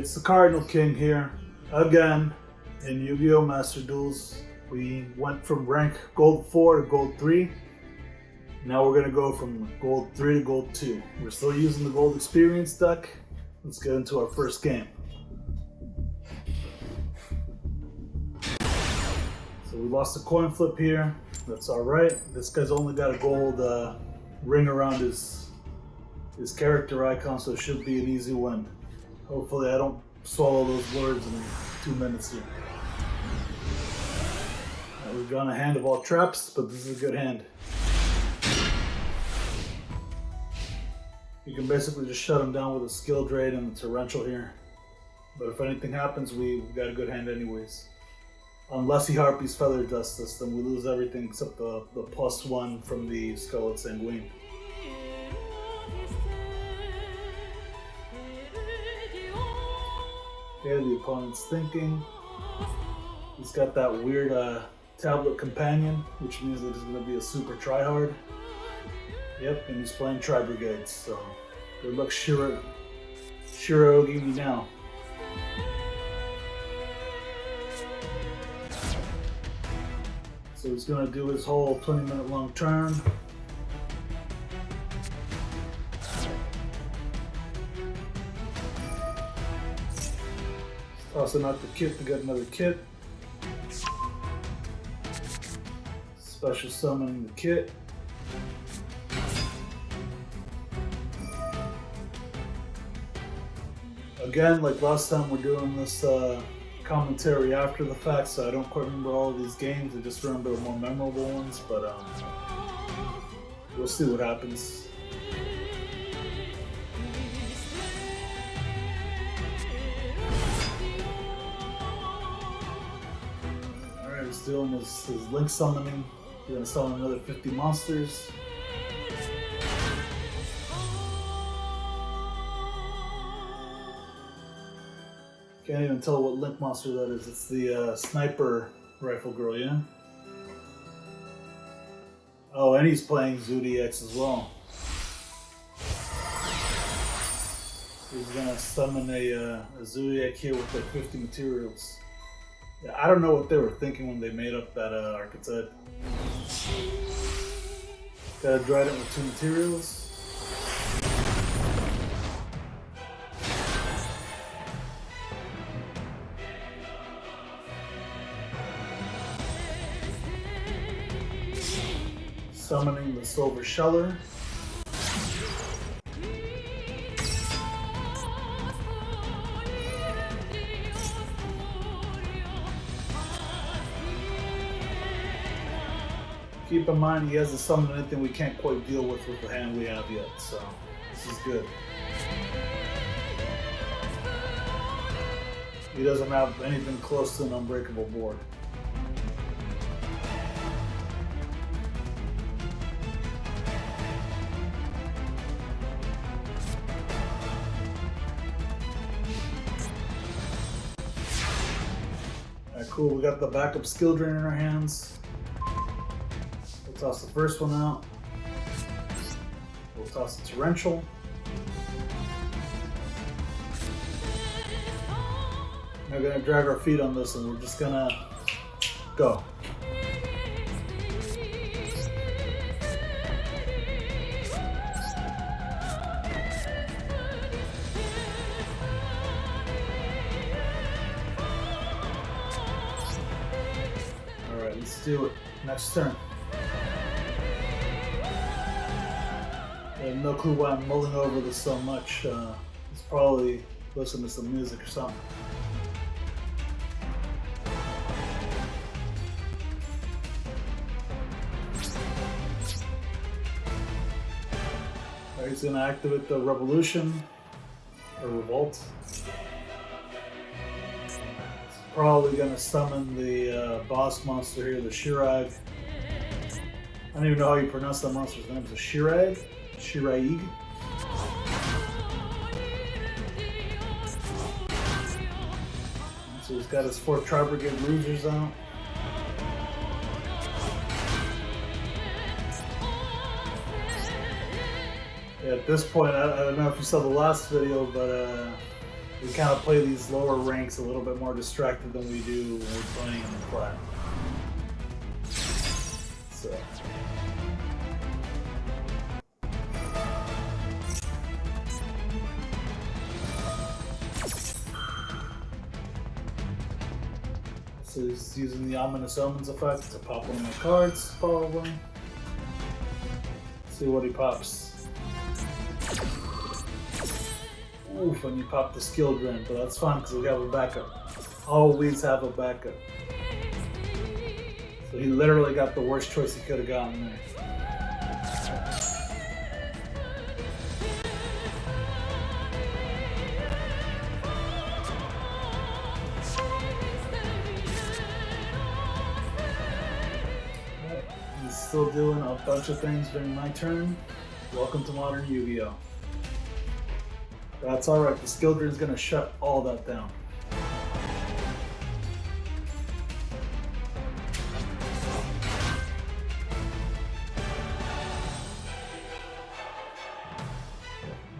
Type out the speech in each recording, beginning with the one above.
It's the Cardinal King here, again, in Yu-Gi-Oh! Master Duels. We went from rank Gold 4 to Gold 3. Now we're going to go from Gold 3 to Gold 2. We're still using the Gold Experience deck. Let's get into our first game. So we lost a coin flip here. That's alright. This guy's only got a gold ring around his character icon, so it should be an easy win. Hopefully I don't swallow those words in 2 minutes here. We've got a hand of all traps, but this is a good hand. You can basically just shut him down with a skill drain and the torrential here. But if anything happens, we've got a good hand anyways. Unless he Harpy's Feather Dust us, then we lose everything except the +1 from the Scarlet Sanguine. Okay, the opponent's thinking. He's got that weird tablet companion, which means that he's going to be a super tryhard. Yep, and he's playing Tri-Brigades, so good luck Shirogi me now. So he's going to do his whole 20-minute long turn. Tossing out the kit to get another kit. Special summoning the kit. Again, like last time, we're doing this commentary after the fact, so I don't quite remember all of these games. I just remember the more memorable ones, but we'll see what happens. Alright, he's doing his link summoning. We're going to summon another 50 monsters. Can't even tell what link monster that is. It's the sniper rifle girl, yeah? Oh, and he's playing Zodiacs as well. So he's gonna summon a Zodiac here with like 50 materials. Yeah, I don't know what they were thinking when they made up that archetype. Got a Trident with 2 materials. Summoning the Silver Sheller. Keep in mind he hasn't summoned anything we can't quite deal with the hand we have yet, so this is good. He doesn't have anything close to an unbreakable board. Alright, cool, we got the backup skill drain in our hands. We'll toss the first one out. We'll toss the torrential. We're gonna drag our feet on this and we're just gonna go. Alright, let's do it. Next turn. I have no clue why I'm mulling over this so much. It's probably listening to some music or something. Alright, he's going to activate the Revolution, or Revolt. He's probably going to summon the boss monster here, the Shirag. I don't even know how you pronounce that monster's name. Is it Shirag? Shiraig. So he's got his 4 Tri-Brigade losers out. Yeah, at this point, I don't know if you saw the last video, but we kind of play these lower ranks a little bit more distracted than we do when we're playing in the Plat. So. So he's using the Ominous Omens effect to pop one of my cards, probably. See what he pops. Oof, and you pop the skill drain, but that's fine because we have a backup. Always have a backup. So he literally got the worst choice he could have gotten there. He's still doing a bunch of things during my turn. Welcome to Modern Yu-Gi-Oh! That's alright, the skill drain is going to shut all that down.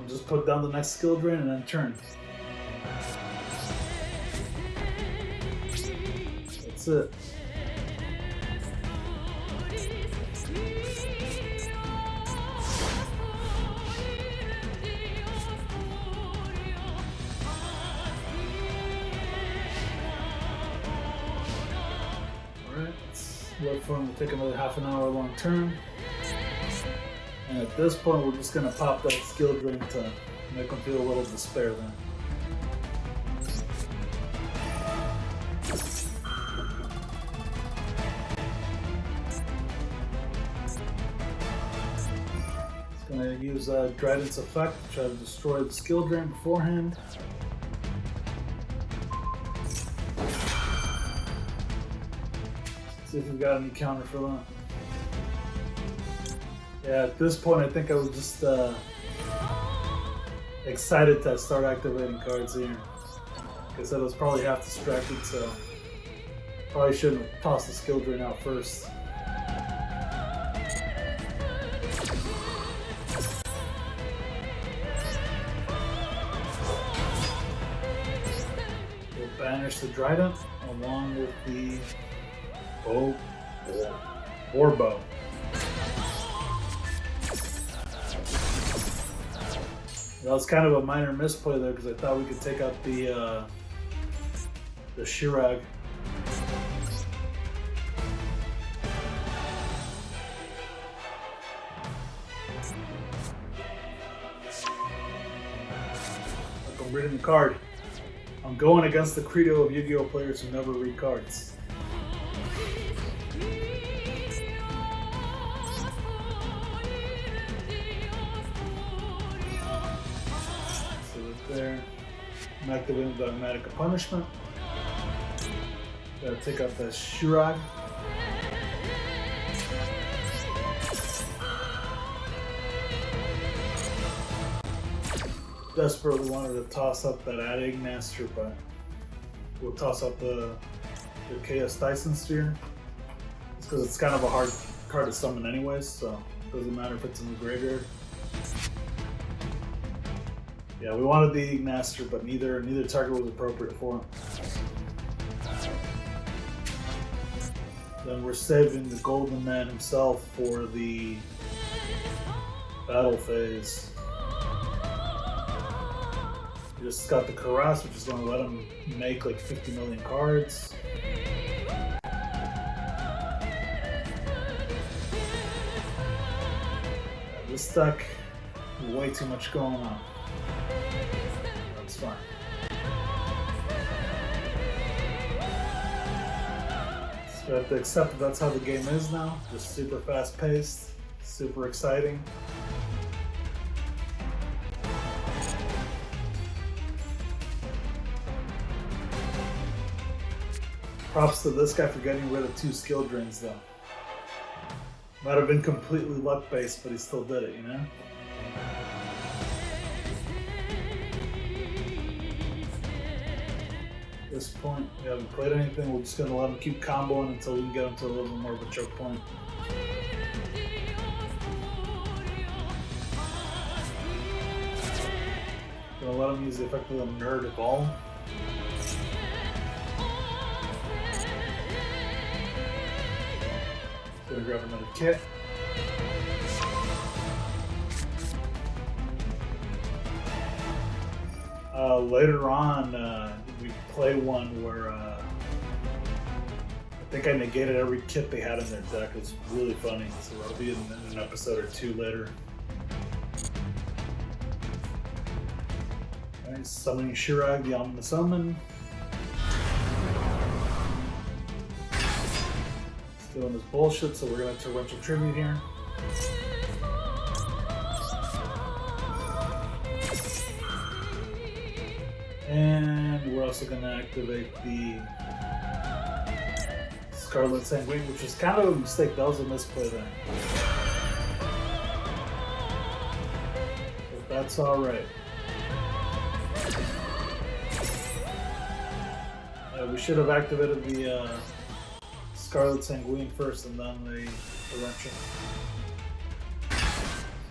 I'll just put down the next skill drain and then turn. That's it. Wait for him to take another half an hour long turn. And at this point, we're just going to pop that skill drain to make him feel a little despair then. He's going to use Dryden's effect to try to destroy the skill drain beforehand. See if we've got any counter for that. Yeah, at this point I think I was just excited to start activating cards here. Like I said, I was probably half distracted, so probably shouldn't have tossed the skill drain out first. We'll banish the Trident along with the Warbow. That was kind of a minor misplay there because I thought we could take out the Shirag. Look, I'm reading the card. I'm going against the credo of Yu-Gi-Oh! Players who never read cards. There. I'm activating the Dogmatic Punishment. Gotta take out that Shirag. Desperately wanted to toss up that Ad Master, but we'll toss out the Chaos Dyson Sphere. It's because it's kind of a hard card to summon anyways, so it doesn't matter if it's in the graveyard. Yeah, we wanted the Ignaster, but neither target was appropriate for him. Then we're saving the Golden Man himself for the battle phase. We just got the Caress, which is going to let him make like 50 million cards. This deck, way too much going on. That's fine. So we have to accept that that's how the game is now. Just super fast paced, super exciting. Props to this guy for getting rid of 2 skill drains though. Might have been completely luck based, but he still did it, you know? At this point, we haven't played anything. We're just going to let him keep comboing until we can get him to a little bit more of a choke point. Gonna gonna let him use the effect of the Nerd Evolve. Gonna grab another kit. Later on, we play one where I think I negated every kit they had in their deck. It was really funny, so that'll be in an episode or two later. Alright, summoning Shirag, the Ominous Summon. Still in this bullshit, so we're gonna torrential tribute here. And we're also going to activate the Scarlet Sanguine, which was kind of a mistake. That was a misplay there. But that's alright. We should have activated the Scarlet Sanguine first and then the Torrential.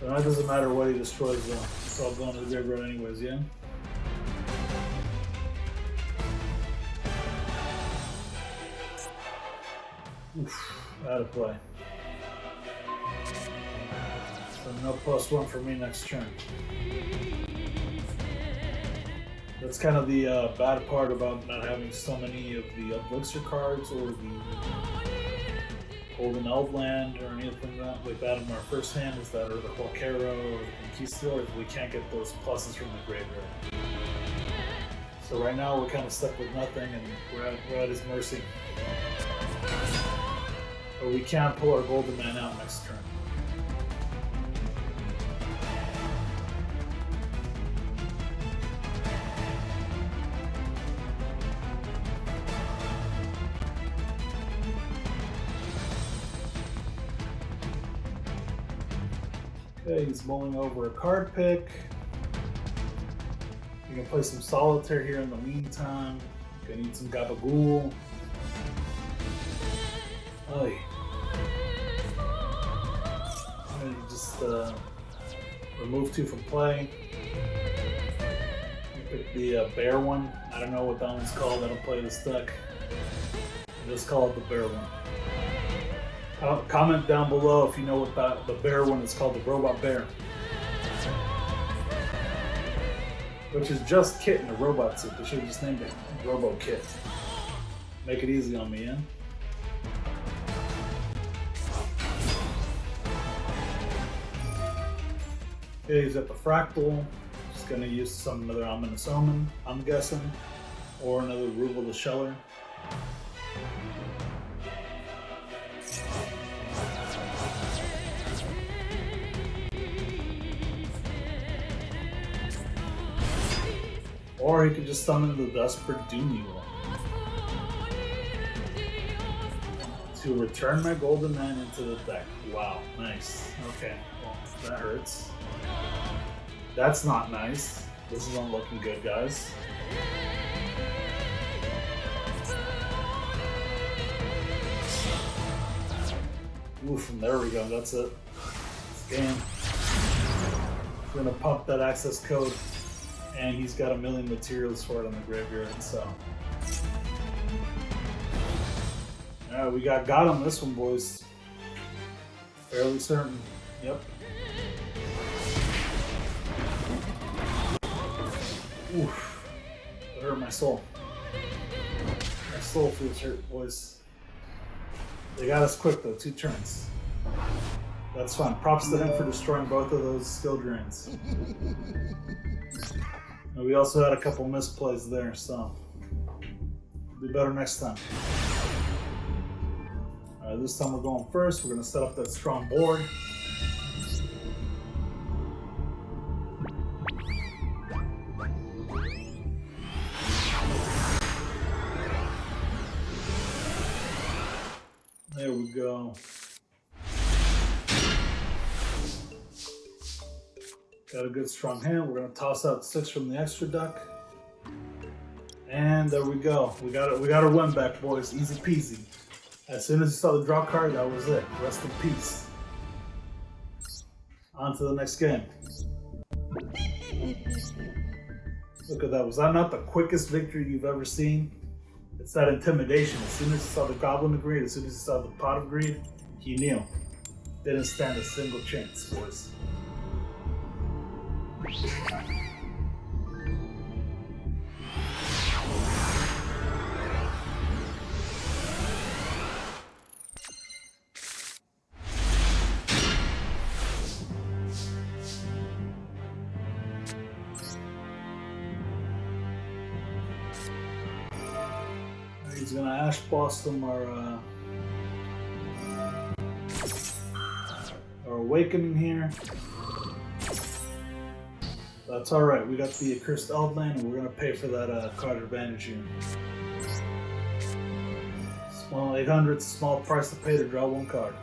So now it doesn't matter what he destroys though. It's all going to the graveyard anyways, yeah? Oof, out of play. So no +1 for me next turn. That's kind of the bad part about not having so many of the Elixir cards or the Golden Eldland or anything like that in our first hand, is that or the Huaquero or the Conquistador, we can't get those pluses from the graveyard. So right now we're kind of stuck with nothing and we're at his mercy. But we can't pull our Golden Man out next turn. Okay, he's mulling over a card pick. You can play some Solitaire here in the meantime. Gonna need some Gabagool. Oy. And you just remove 2 from play. You pick the bear one. I don't know what that one's called. I don't play this deck. Just call it the bear one. Comment down below if you know what the bear one is called, the robot bear. Which is just Kit in a robot suit. They should have just named it Robo Kit. Make it easy on me, yeah? Okay, he's at the Fractal. Just gonna use some another Ominous Omen, I'm guessing. Or another Rubel the Sheller. Or he could just summon the Desperate Duel to return my Golden Man into the deck. Wow, nice. Okay, well, that hurts. That's not nice. This isn't looking good, guys. Oof, and there we go, that's it. Game. We're gonna pump that access code. And he's got 1,000,000 materials for it on the graveyard, so. Alright, we got on this one, boys. Fairly certain. Yep. Oof. That hurt my soul. My soul feels hurt, boys. They got us quick, though. 2 turns. That's fine. Props to him for destroying both of those skill drains. And we also had a couple misplays there, so it'll be better next time. Alright, this time we're going first. We're going to set up that strong board. There we go. Got a good strong hand. We're gonna toss out 6 from the extra deck. And there we go. We got our win back, boys. Easy peasy. As soon as you saw the draw card, that was it. Rest in peace. On to the next game. Look at that. Was that not the quickest victory you've ever seen? It's that intimidation. As soon as he saw the Goblin of Greed, as soon as he saw the Pot of Greed, he knew. Didn't stand a single chance, boys. He's gonna Ash Blossom our Awakening here. That's alright, we got the Accursed Eldland and we're gonna pay for that card advantage here. Small 800, small price to pay to draw one card.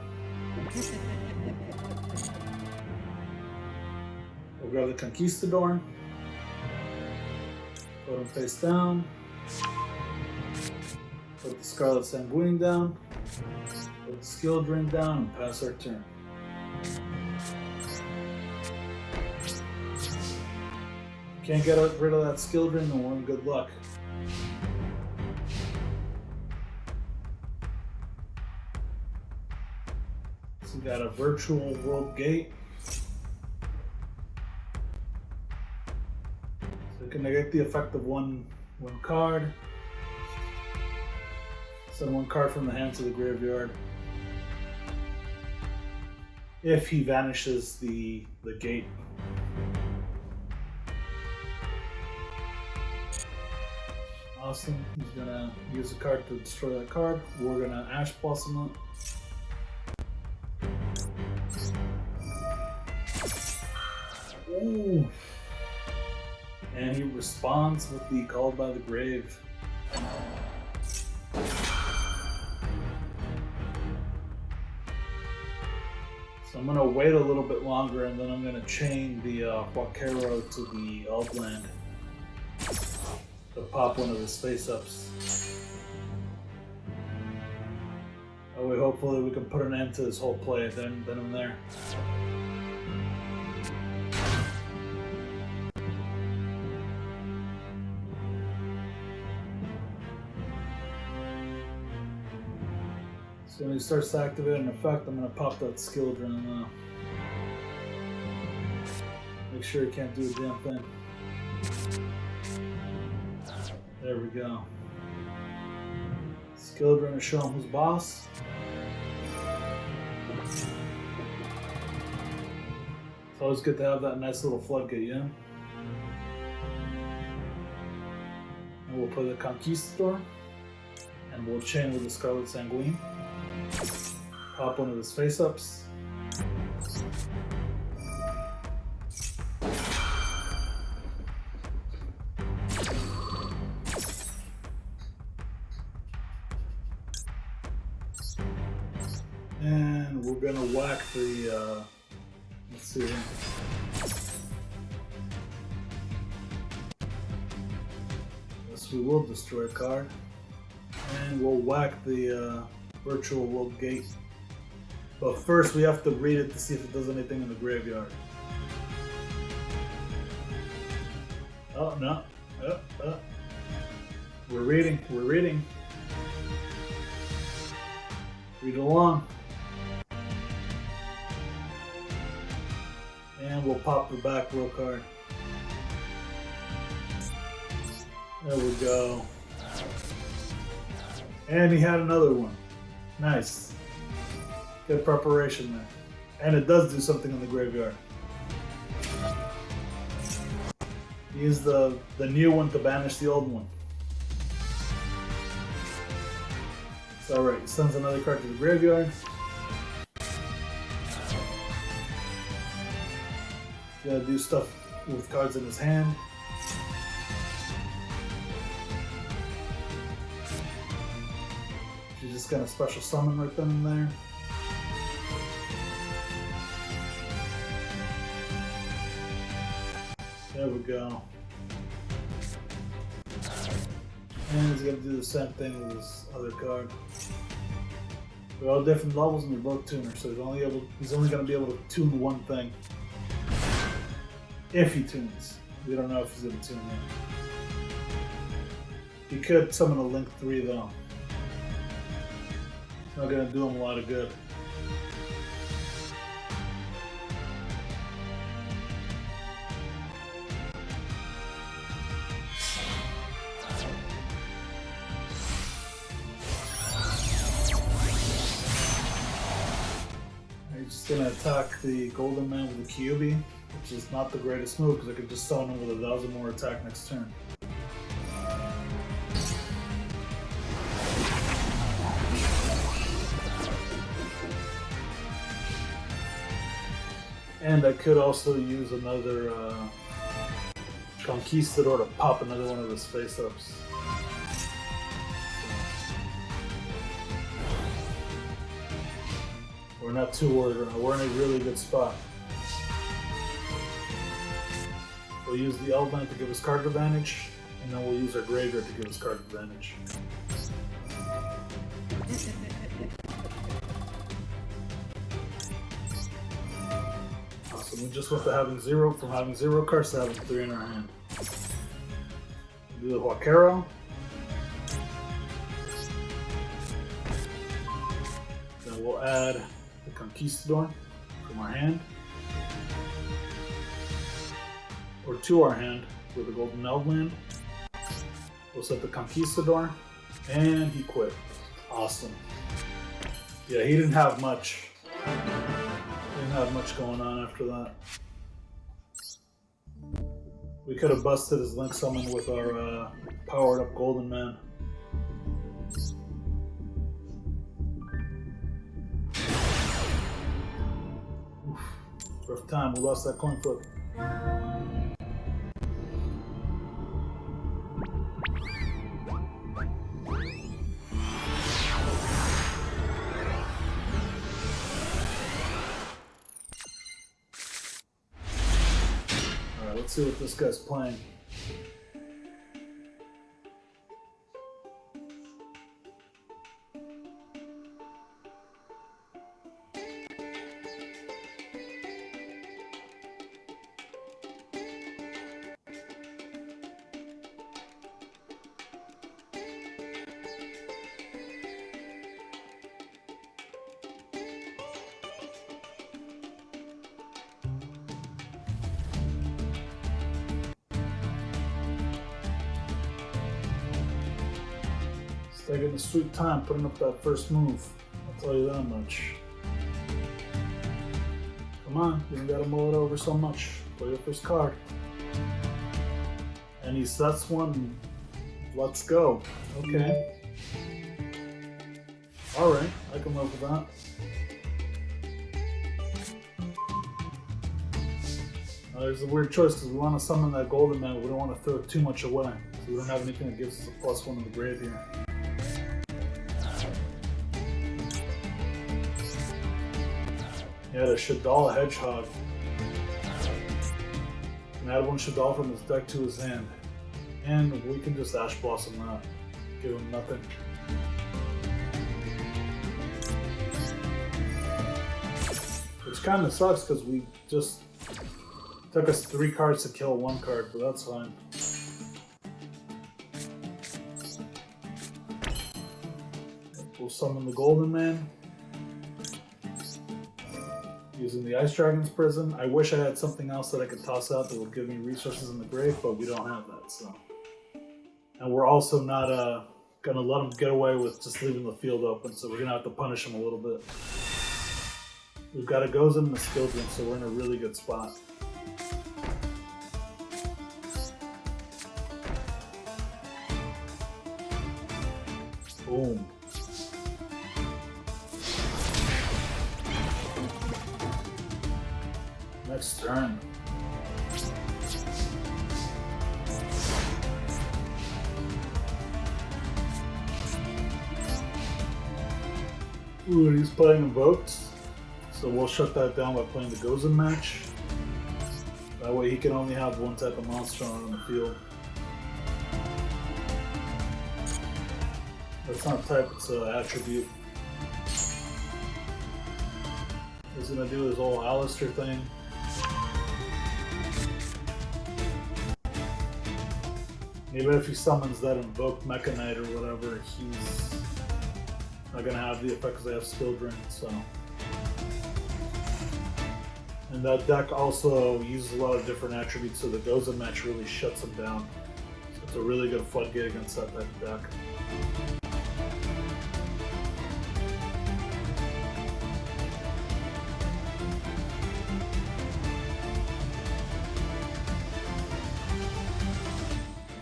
We'll grab the Conquistador. Put him face down. Put the Scarlet Sanguine down. Put the Skill Drain down and pass our turn. Can't get rid of that Skill Drain, then we're in good luck. So we got a Virtual World Gate. So we can negate the effect of one card. Send one card from the hand to the graveyard. If he vanishes the gate. Awesome. He's gonna use a card to destroy that card. We're gonna Ash Blossom it. Ooh. And he responds with the Called by the Grave. So I'm gonna wait a little bit longer and then I'm gonna chain the Huaquero to the Eldland to pop one of his face-ups. That way hopefully we can put an end to this whole play, then I'm there. So when he starts to activate an effect, I'm going to pop that Skill Drain now. Make sure he can't do a damn thing. There we go. Skill Drain to show him who's boss. It's always good to have that nice little floodgate, yeah? And we'll play the Conquistador. And we'll chain with the Scarlet Sanguine. Pop one of his face-ups. And we're gonna whack the, let's see. Yes, we will destroy a card. And we'll whack the Virtual World Gate. But first we have to read it to see if it does anything in the graveyard. Oh, no. We're reading. Read along. And we'll pop the back row card. There we go. And he had another one. Nice. Good preparation there. And it does do something in the graveyard. Use the new one to banish the old one. It's alright, he sends another card to the graveyard. He's gotta do stuff with cards in his hand. She's just gonna special summon right then and there. There we go. And he's gonna do the same thing with his other card. They're all different levels and they're both tuners, so he's only gonna be able to tune one thing. If he tunes. We don't know if he's gonna tune in. He could summon a Link 3 though. It's not gonna do him a lot of good. He's just gonna attack the Golden Man with the Kyuubi, which is not the greatest move because I could just summon him with 1,000 more attack next turn. And I could also use another Conquistador to pop another one of his face-ups. We're not too worried right now. We're in a really good spot. We'll use the Eldlich to give us card advantage, and then we'll use our graveyard to give us card advantage. Awesome, we just went to having 0 from having 0 cards to having 3 in our hand. We'll do the Huaquero. Then we'll add the Conquistador from our hand. Or to our hand with the Golden Eldland. We'll set the Conquistador, and he quit. Awesome. Yeah, he didn't have much. Didn't have much going on after that. We could have busted his Link Summon with our powered up Golden Man. Oof. Rough time, we lost that coin flip. Let's see what this guy's playing. Taking a sweet time putting up that first move. I'll tell you that much. Come on, you don't gotta mull it over so much. Play your first card. And he sets one. Let's go. Okay. Alright, I can live with that. There's a weird choice because we want to summon that Golden Man, but we don't want to throw too much away. So we don't have anything that gives us a +1 in the grave here. Yeah, the Shadal Hedgehog. Can add one Shadal from his deck to his hand. And we can just Ash Blossom that. Give him nothing. Which kind of sucks because we just took us 3 cards to kill 1 card, but that's fine. We'll summon the Golden Man. Using the Ice Dragon's Prison. I wish I had something else that I could toss out that would give me resources in the grave, but we don't have that, so. And we're also not gonna let him get away with just leaving the field open, so we're gonna have to punish him a little bit. We've got a Gozen and a Skildren, so we're in a really good spot. Boom. Next turn. Ooh, he's playing Invoked. So we'll shut that down by playing the Gozen match. That way he can only have one type of monster on the field. That's not a type, it's an attribute. He's gonna do his whole Alistair thing. Even if he summons that Invoke Mecha Knight or whatever, he's not gonna have the effect because I have Skill Drain, so. And that deck also uses a lot of different attributes, so the Gozen match really shuts him down. So it's a really good floodgate against that type of deck.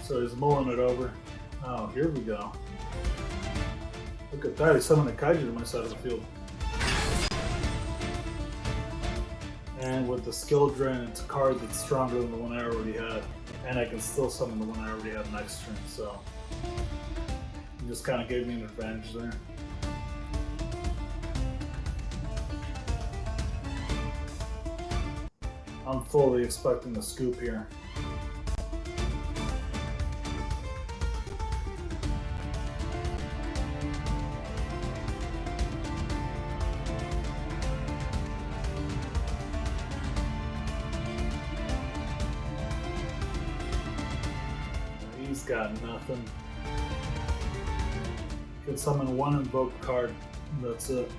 So he's mulling it over. Oh, here we go. Look at that, he summoned a Kaiju to my side of the field. And with the Skill Drain, it's a card that's stronger than the one I already had. And I can still summon the one I already had next turn, so he just kind of gave me an advantage there. I'm fully expecting the scoop here. He's got nothing. Can summon one invoked card, that's it.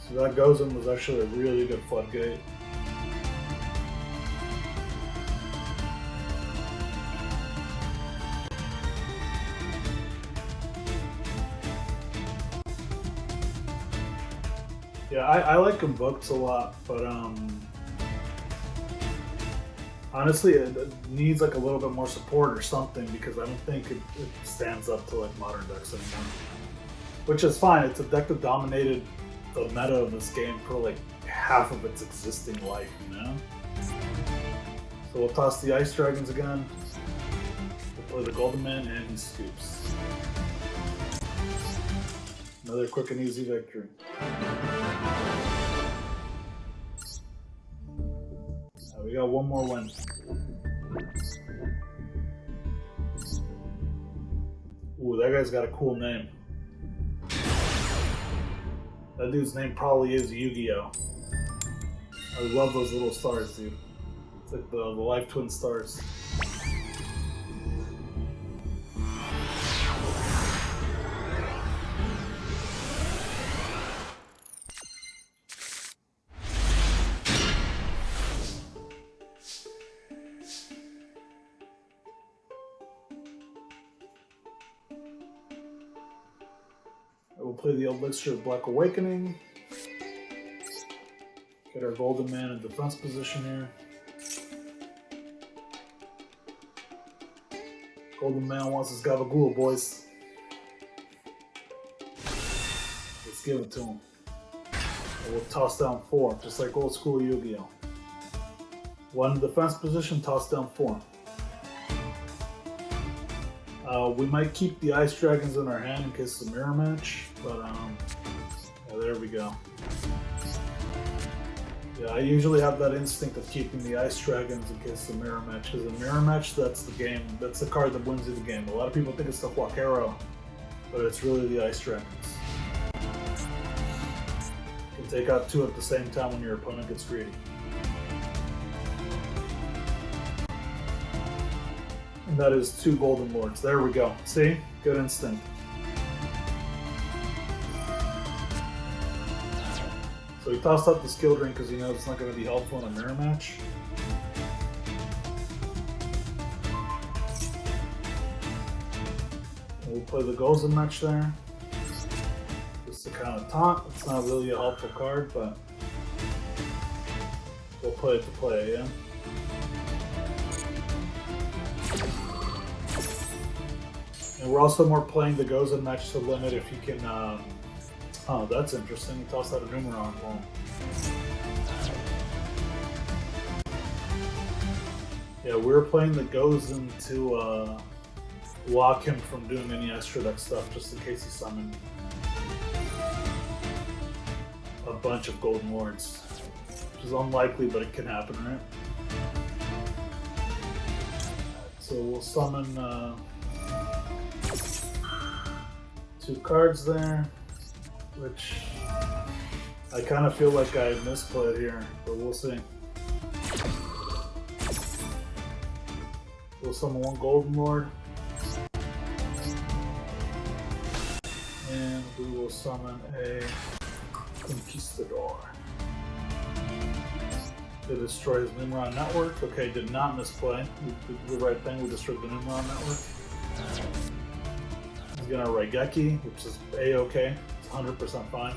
So that Gozen was actually a really good floodgate. Yeah, I like invoked a lot, but honestly, it needs like a little bit more support or something because I don't think it stands up to like modern decks anymore. Which is fine. It's a deck that dominated the meta of this game for like half of its existing life, you know? So we'll toss the Ice Dragons again. We'll play the Golden Man and he scoops. Another quick and easy victory. We got one more win. Ooh, that guy's got a cool name. That dude's name probably is Yu-Gi-Oh! I love those little stars, dude. It's like the Life Twin stars. We'll play the Eldlich Black Awakening. Get our Golden Man in defense position here. Golden Man wants his Gabagool, boys. Let's give it to him. And we'll toss down 4, just like old school Yu-Gi-Oh! 1 defense position, toss down 4. We might keep the Ice Dragons in our hand in case it's a mirror match, but yeah, there we go. Yeah, I usually have that instinct of keeping the Ice Dragons in case it's a mirror match, because a mirror match, that's the game, that's the card that wins you the game. A lot of people think it's the Huaquero, but it's really the Ice Dragons. You can take out 2 at the same time when your opponent gets greedy. And that is 2 Golden Lords. There we go. See? Good instinct. So he tossed out the Skill Drain because he knows it's not going to be helpful in a mirror match. And we'll play the Gozen match there. Just to kind of taunt. It's not really a helpful card, but we'll play it to play, yeah? And we're also more playing the Gozen match to limit if you can. Oh, that's interesting. He tossed out a Numeron ball. Yeah, we're playing the Gozen to block him from doing any extra deck stuff, just in case he summoned a bunch of Golden Lords. Which is unlikely, but it can happen, right? So we'll summon 2 cards there, which I kind of feel like I misplayed here, but we'll see. We'll summon one Golden Lord. And we will summon a Conquistador to destroy his Nimrod network. Okay, did not misplay. We did the right thing. We destroyed the Nimrod network. He's gonna Raigeki, which is A-okay. It's 100% fine.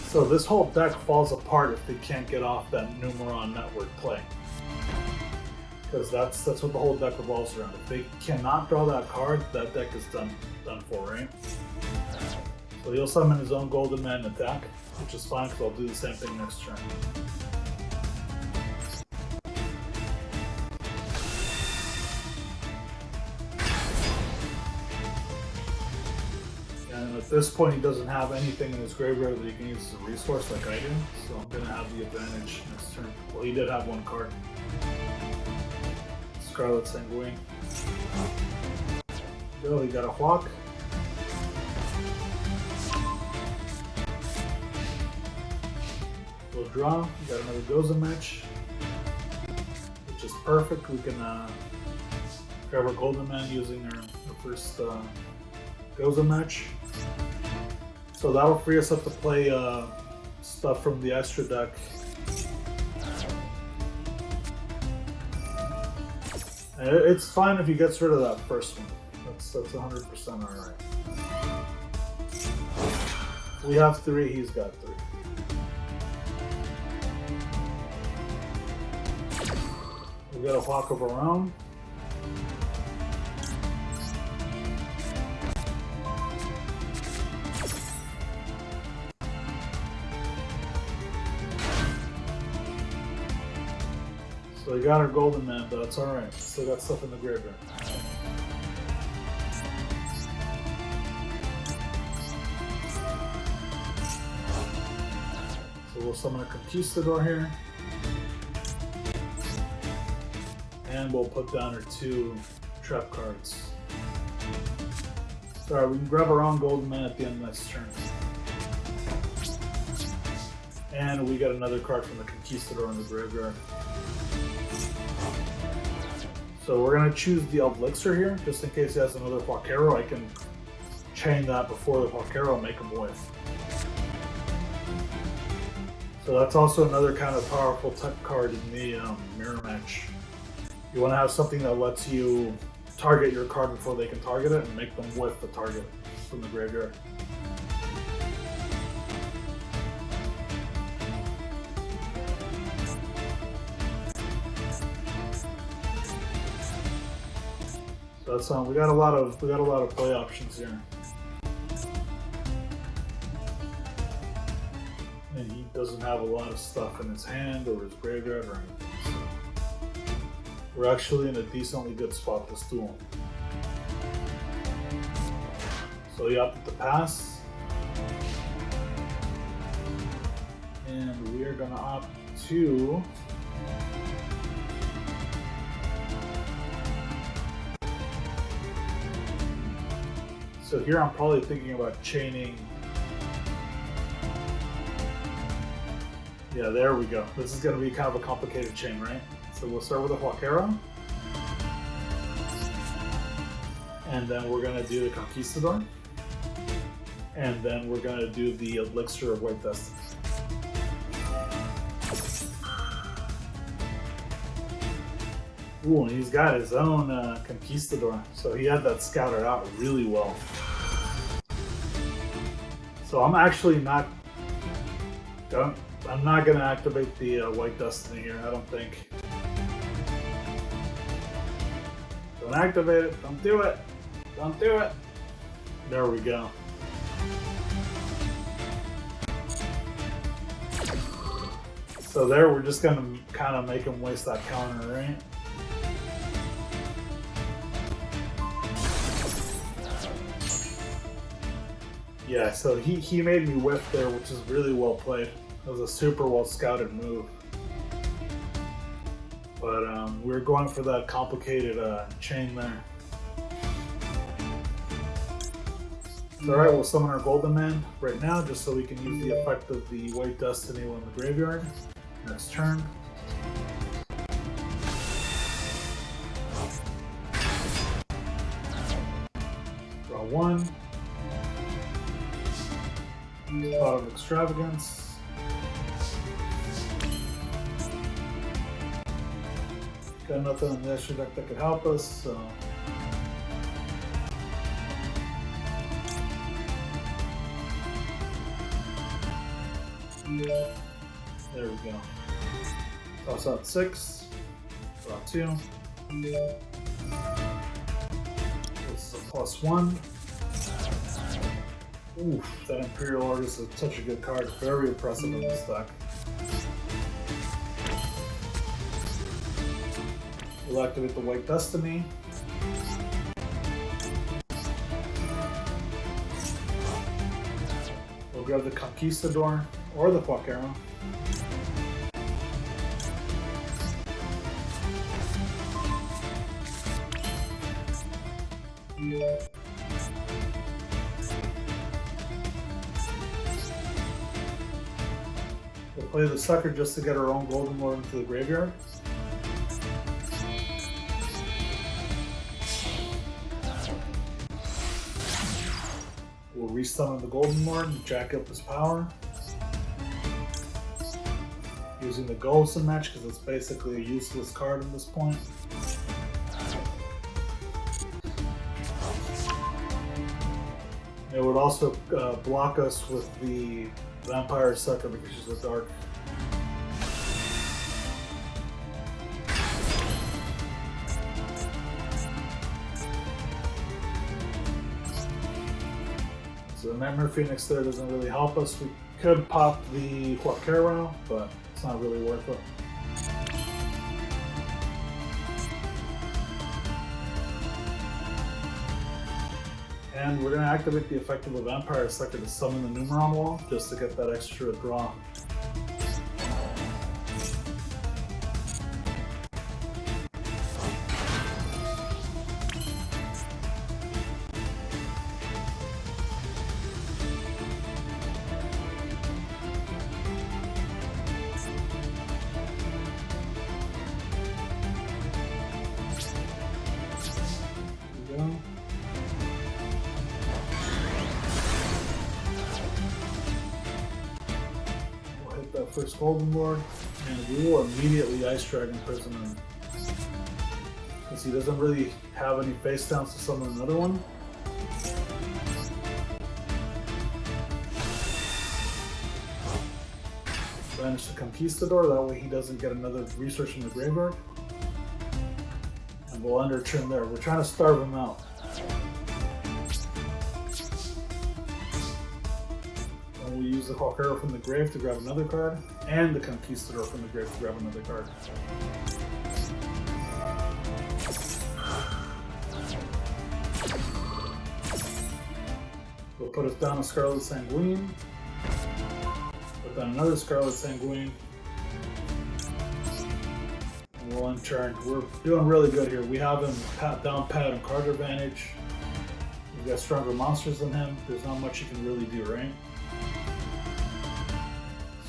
So this whole deck falls apart if they can't get off that Numeron network play. Because that's what the whole deck revolves around. If they cannot draw that card, that deck is done for, right? So he'll summon his own Golden Man attack, which is fine because I'll do the same thing next turn. And at this point he doesn't have anything in his graveyard that he can use as a resource like I do, so I'm going to have the advantage next turn. Well, he did have one card. Scarlet Sanguine. Go, he got a Hawk. We'll draw. We got another Goza match, which is perfect. We can grab our Golden Man using our first Goza match. So that'll free us up to play stuff from the extra deck. And it's fine if he gets rid of that first one. That's 100% alright. We have 3, he's got 3. We got a Hawk of our own. So we got our Golden Man, but that's alright. Still got stuff in the graveyard. So we'll summon a Conquistador here. And we'll put down our 2 trap cards. Sorry, we can grab our own Golden Man at the end of next turn. And we got another card from the Conquistador in the graveyard. So we're going to choose the Eldlich here, just in case he has another Huaquero. I can chain that before the Huaquero and make him whiff. So that's also another kind of powerful tech card in the mirror match. You want to have something that lets you target your card before they can target it and make them whiff the target from the graveyard. So that's we got a lot of play options here. And he doesn't have a lot of stuff in his hand or his graveyard or anything. So we're actually in a decently good spot this duel. So he opted to pass. And we are going to opt to so here I'm probably thinking about chaining. Yeah, there we go. This is going to be kind of a complicated chain, right? So we'll start with a Huaquero. And then we're going to do the Conquistador. And then we're going to do the Elixir of White Destiny. Ooh, and he's got his own Conquistador. So he had that scouted out really well. So I'm actually not going to activate the White Destiny here, I don't think. Don't activate it. Don't do it. Don't do it. There we go. So there, we're just going to kind of make him waste that counter, right? Yeah, so he made me whiff there, which is really well played. It was a super well scouted move. But we're going for that complicated chain there. Alright, we'll summon our Golden Man right now, just so we can use the effect of the White Destiny in the graveyard. Next turn. extravagance. Got nothing in the extra deck that could help us, so. There we go. Toss out 6. Draw 2. This is a +1. Oof, that Imperial Artist is such a good card. Very impressive in this deck. We'll activate the White Destiny. We'll grab the Conquistador or the Quaquero. We'll play the Sucker just to get our own Golden Lord into the graveyard. We'll resummon the Golden Lord and jack up his power. Using the Golson match because it's basically a useless card at this point. It would also block us with the Vampire Sucker because she's a dark. So the Nightmare Phoenix there doesn't really help us. We could pop the Quaquero, but it's not really worth it. And we're going to activate the effect of the Vampire Sucker to summon the Numeron Wall, just to get that extra draw. There we go. That first Golden Lord, and we will immediately Ice Dragon Prison him. Because he doesn't really have any face downs to summon another one. Banish the Conquistador, that way he doesn't get another research from the graveyard. And we'll under trim there. We're trying to starve him out. We use the Quaquero from the grave to grab another card, and the Conquistador from the grave to grab another card. We'll put us down a Scarlet Sanguine, put down another Scarlet Sanguine, and we'll unturn. We're doing really good here. We have him down pat on card advantage. We've got stronger monsters than him. There's not much you can really do, right?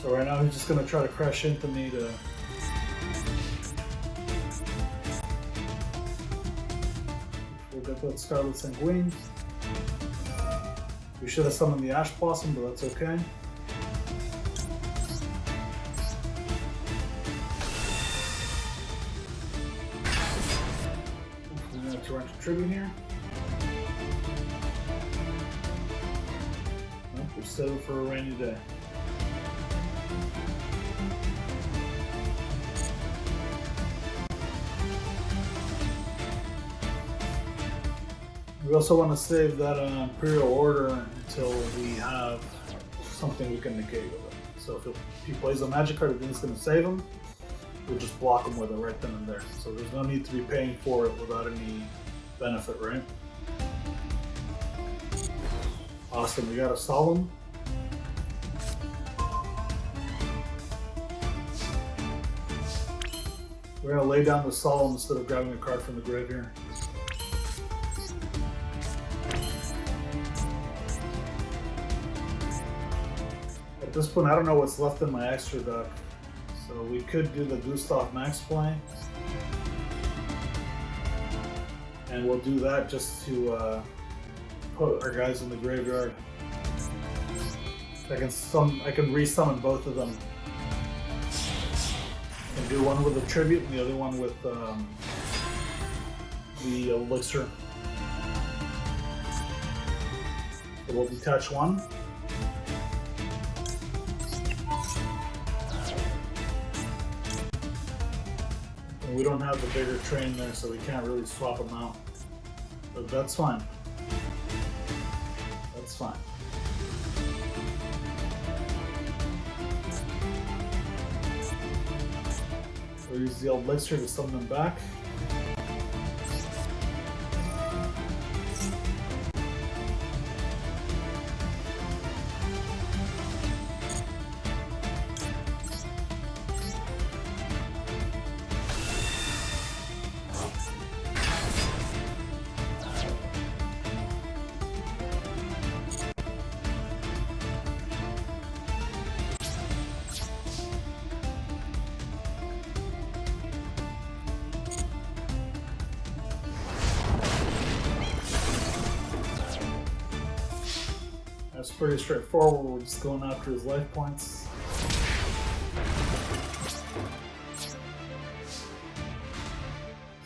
So right now he's just going to try to crash into me to... We'll get that Scarlet Sanguine. We should have summoned the Ash Blossom, but that's okay. We're going to Torrential Tribute here. Nope, we'll save it for a rainy day. We also want to save that Imperial Order until we have something we can negate with it. So if he plays a magic card, it means it's going to save him. We'll just block him with it right then and there. So there's no need to be paying for it without any benefit, right? Awesome, we got a Solemn. We're going to lay down the Solemn instead of grabbing a card from the grave here. At this point, I don't know what's left in my extra deck. So we could do the Gustav Max play. And we'll do that just to put our guys in the graveyard. I can resummon both of them. I can do one with a tribute and the other one with the elixir. So we'll detach one. And we don't have the bigger train there, so we can't really swap them out. But that's fine. That's fine. We'll use the elixir to summon them back. That's pretty straightforward. We're just going after his life points.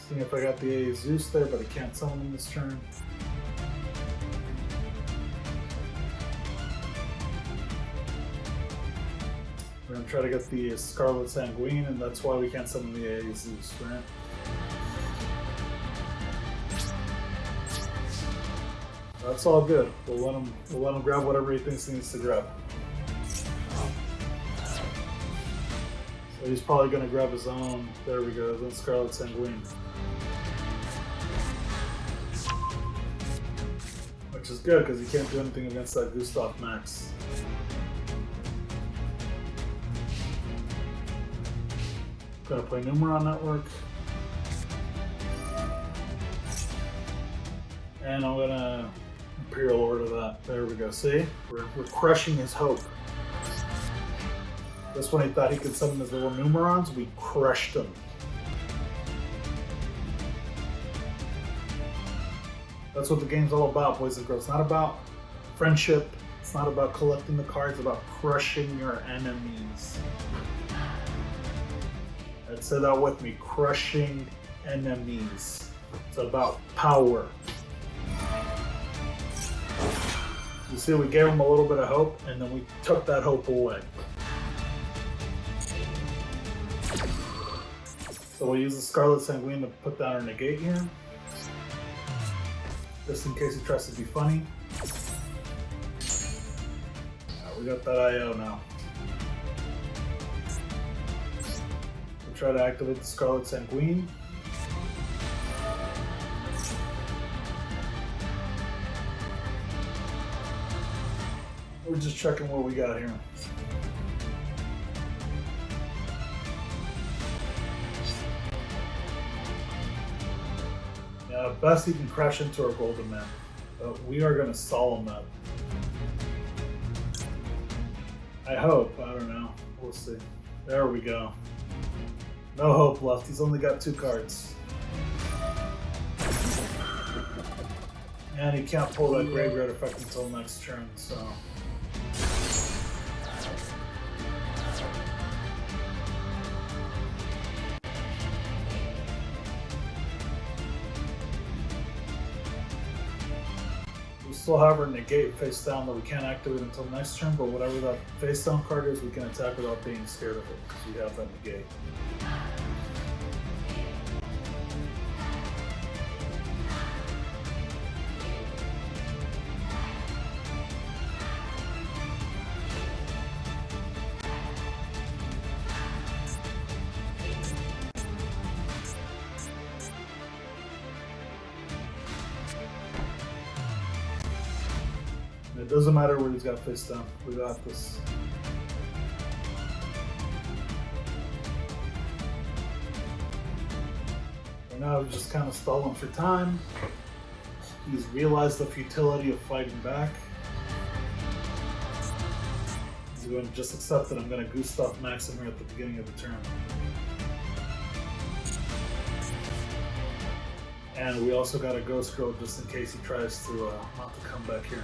Seeing if I got the Zeus there, but I can't summon him this turn. We're going to try to get the Scarlet Sanguine, and that's why we can't summon the Zeus, right? That's all good. We'll let him grab whatever he thinks he needs to grab. So he's probably going to grab his own. There we go. Then Scarlet Sanguine, which is good because he can't do anything against that Gustav Max. Gonna play Numeron Network, and I'm gonna Imperial Order that. There we go. See? We're crushing his hope. This one he thought he could summon his little Numerons. We crushed him. That's what the game's all about, boys and girls. It's not about friendship. It's not about collecting the cards. It's about crushing your enemies. Let's say that with me. Crushing enemies. It's about power. You see, we gave him a little bit of hope, and then we took that hope away. So we'll use the Scarlet Sanguine to put down our negate here, just in case he tries to be funny. We got that IO now. We'll try to activate the Scarlet Sanguine. We're just checking what we got here. Yeah, best he can crash into our golden man, but we are going to solemn that. I hope. I don't know. We'll see. There we go. No hope left. He's only got 2 cards. And he can't pull that graveyard effect until next turn, so... We still have our negate face down that we can't activate until next turn, but whatever that face down card is, we can attack without being scared of it, because we have that negate. It doesn't matter what he's got face down. We got this. Right now we're just kind of stalling for time. He's realized the futility of fighting back. He's going to just accept that I'm going to Gustav Max him here at the beginning of the turn. And we also got a Ghost Girl just in case he tries to not to come back here.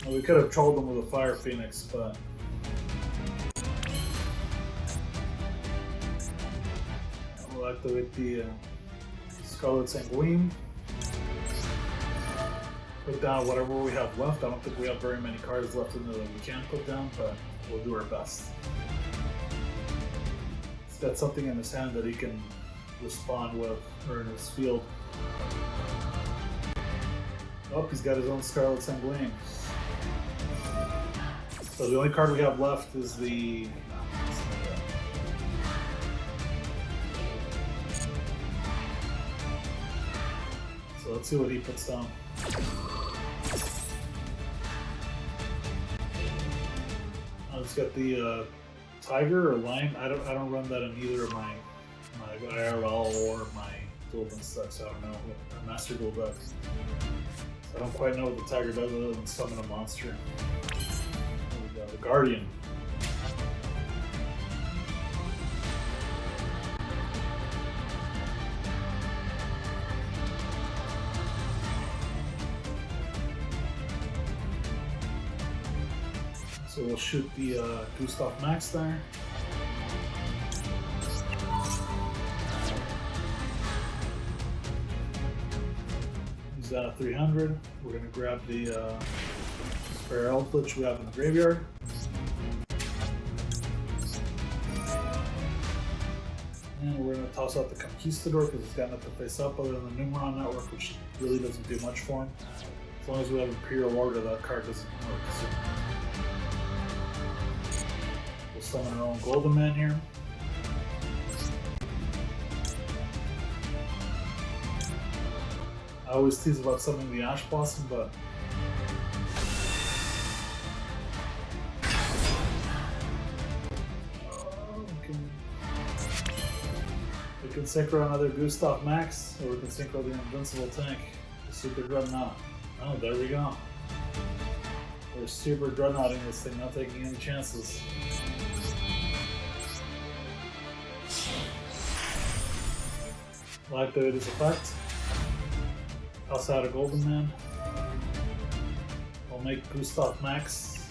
Well, we could have trolled them with a Fire Phoenix, but we'll activate the Scarlet Sanguine. Put down whatever we have left. I don't think we have very many cards left in there that we can put down, but we'll do our best. He's got something in his hand that he can respond with, or in his field. Oh, he's got his own Scarlet Sanguine. So the only card we have left is the... So let's see what he puts down. I've just got the Tiger or Lion. I don't run that in either of my IRL or my Duel decks. I don't know. Or Master Duel deck. I don't quite know what the Tiger does other than summon a monster. The Guardian. So we'll shoot the Gustav Max there. He's at 300. We're going to grab the spare Eldlich we have in the graveyard. And we're going to toss out the Conquistador because it's got nothing to face up other than the Numeron Network, which really doesn't do much for him. As long as we have Imperial Order, that card doesn't work. So we'll summon our own Golden Man here. I always tease about summoning the Ash Blossom, but we can synchro another Gustav Max, or we can synchro the Invincible Tank, the Super Dreadnought. Oh, there we go. We're super dreadnoughting this thing, not taking any chances. We'll activate his effect. Toss out a Golden Man. We'll make Gustav Max.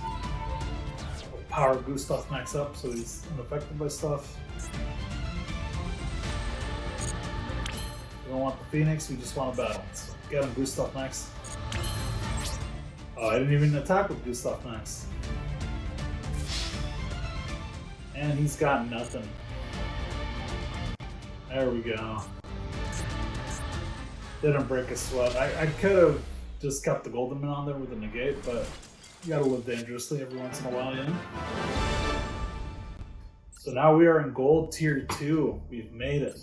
We'll power Gustav Max up so he's unaffected by stuff. We don't want the Phoenix, we just want a battle. So get him, Gustav Max. Oh, I didn't even attack with Gustav Max. And he's got nothing. There we go. Didn't break a sweat. I could have just kept the Golden Man on there with a negate, but you gotta live dangerously every once in a while, yeah? So now we are in Gold Tier 2. We've made it.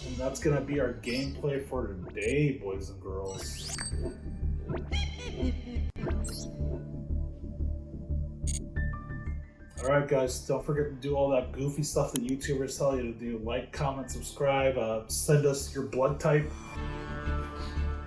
And that's gonna be our gameplay for today, boys and girls. Alright guys, don't forget to do all that goofy stuff that YouTubers tell you to do. Like, comment, subscribe, send us your blood type.